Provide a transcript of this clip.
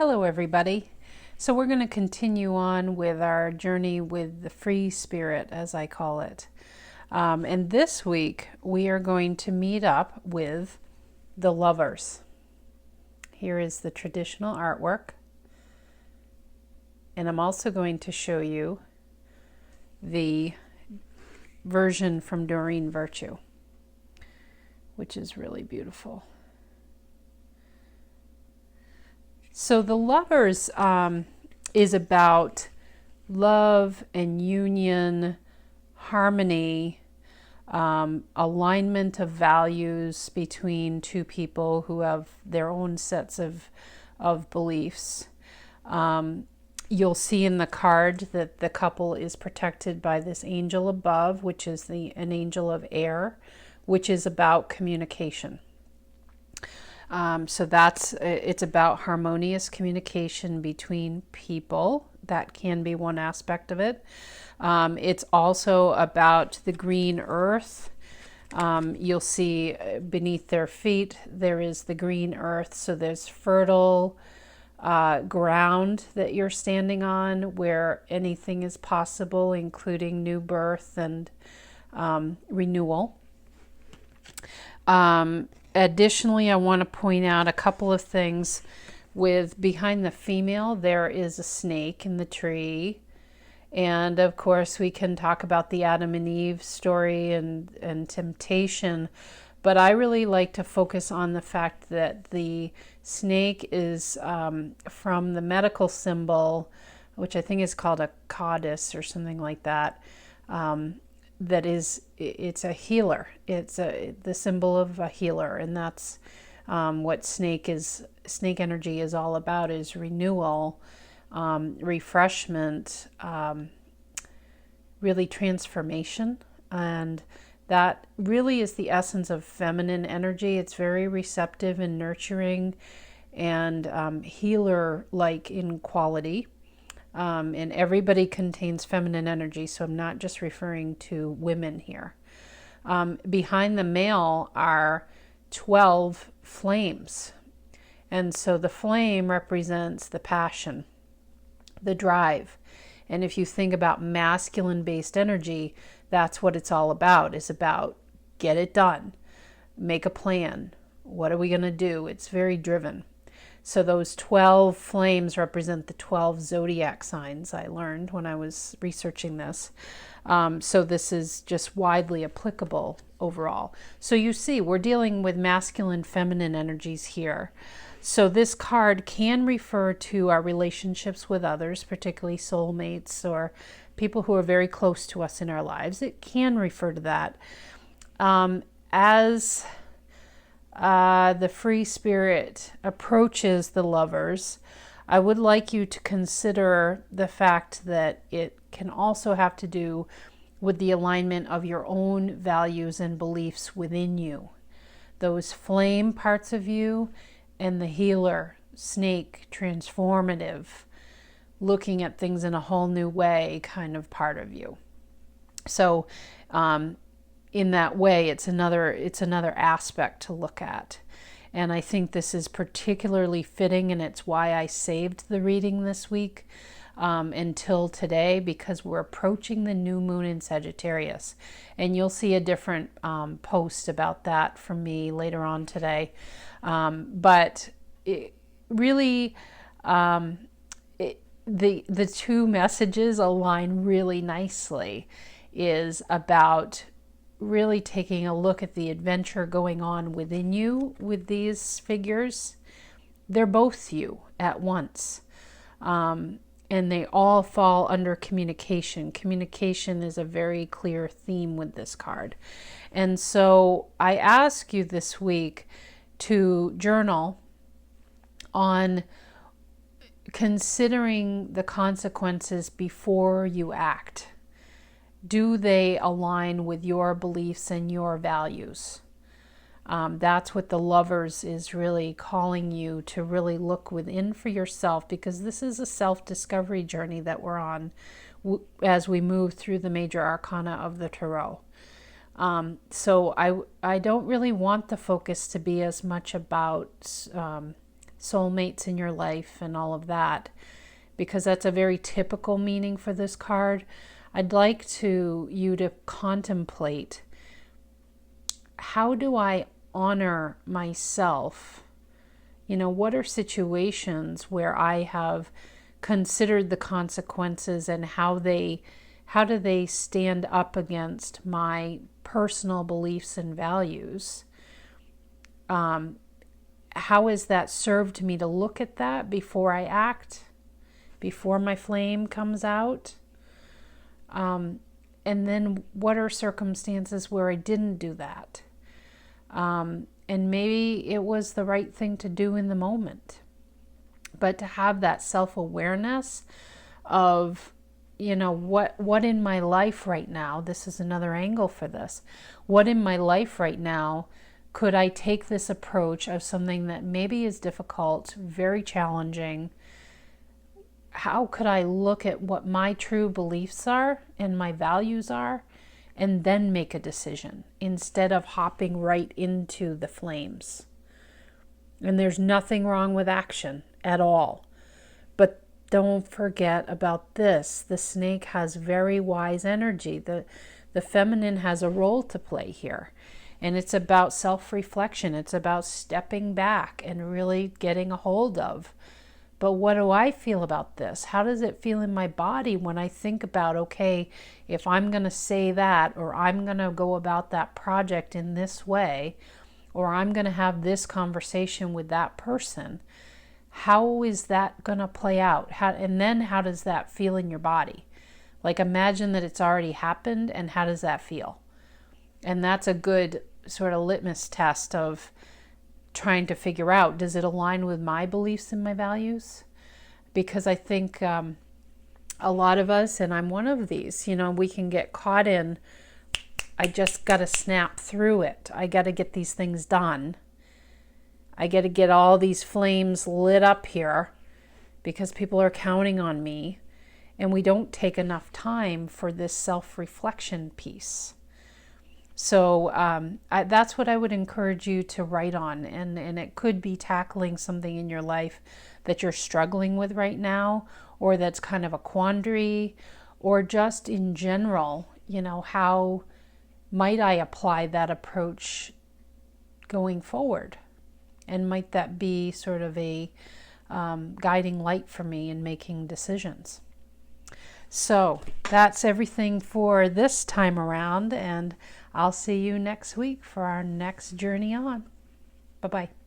Hello everybody. So we're going to continue on with our journey with the free spirit, as I call it. And this week we are going to meet up with the lovers. Here is the traditional artwork. And I'm also going to show you the version from Doreen Virtue, which is really beautiful. So the lovers is about love and union, harmony, alignment of values between two people who have their own sets of beliefs. You'll see in the card that the couple is protected by this angel above, which is an angel of air, which is about communication. So it's about harmonious communication between people. That can be one aspect of it. It's also about the green earth. You'll see beneath their feet there is the green earth. So there's fertile ground that you're standing on where anything is possible, including new birth and renewal. Additionally, I want to point out a couple of things. With behind the female, there is a snake in the tree. And of course, we can talk about the Adam and Eve story and temptation. But I really like to focus on the fact that the snake is from the medical symbol, which I think is called a goddess or something like that. It's a healer. It's the symbol of a healer, and that's what snake energy is all about, is renewal, refreshment, really transformation. And that really is the essence of feminine energy. It's very receptive and nurturing and healer-like in quality. And everybody contains feminine energy, so I'm not just referring to women here. Behind the male are 12 flames. And so the flame represents the passion, the drive. And if you think about masculine-based energy, that's what it's all about. It's about get it done, make a plan. What are we going to do? It's very driven. So those 12 flames represent the 12 zodiac signs, I learned when I was researching this. So this is just widely applicable overall. So you see, we're dealing with masculine, feminine energies here. So this card can refer to our relationships with others, particularly soulmates or people who are very close to us in our lives. It can refer to that. As the free spirit approaches the lovers, I would like you to consider the fact that it can also have to do with the alignment of your own values and beliefs within you. Those flame parts of you and the healer, snake, transformative, looking at things in a whole new way kind of part of you. So in that way, it's another aspect to look at. And I think this is particularly fitting, and it's why I saved the reading this week until today, because we're approaching the new moon in Sagittarius. And you'll see a different post about that from me later on today. But it really, the two messages align really nicely. Is about really taking a look at the adventure going on within you with these figures. They're both you at once. And they all fall under communication. Communication is a very clear theme with this card. And so I ask you this week to journal on considering the consequences before you act. Do they align with your beliefs and your values? That's what the lovers is really calling you to really look within for yourself, because this is a self-discovery journey that we're on as we move through the major arcana of the tarot. So I don't really want the focus to be as much about soulmates in your life and all of that, because that's a very typical meaning for this card. I'd like you to contemplate, how do I honor myself? What are situations where I have considered the consequences, and how do they stand up against my personal beliefs and values? How has that served me to look at that before I act, before my flame comes out? And then what are circumstances where I didn't do that? And maybe it was the right thing to do in the moment. But to have that self-awareness of, what in my life right now, this is another angle for this, what in my life right now could I take this approach of something that maybe is difficult, very challenging? How could I look at what my true beliefs are and my values are, and then make a decision instead of hopping right into the flames? And there's nothing wrong with action at all. But don't forget about this. The snake has very wise energy. The feminine has a role to play here. And it's about self-reflection. It's about stepping back and really getting a hold of, but what do I feel about this? How does it feel in my body when I think about, okay, if I'm going to say that, or I'm going to go about that project in this way, or I'm going to have this conversation with that person, how is that going to play out? And then how does that feel in your body? Like, imagine that it's already happened, and how does that feel? And that's a good sort of litmus test of trying to figure out, does it align with my beliefs and my values? Because I think a lot of us, and I'm one of these, we can get caught in, I just got to snap through it. I got to get these things done. I got to get all these flames lit up here because people are counting on me. And we don't take enough time for this self-reflection piece. So that's what I would encourage you to write on. And it could be tackling something in your life that you're struggling with right now, or that's kind of a quandary, or just in general, how might I apply that approach going forward? And might that be sort of a guiding light for me in making decisions? So that's everything for this time around, and I'll see you next week for our next journey on. Bye-bye.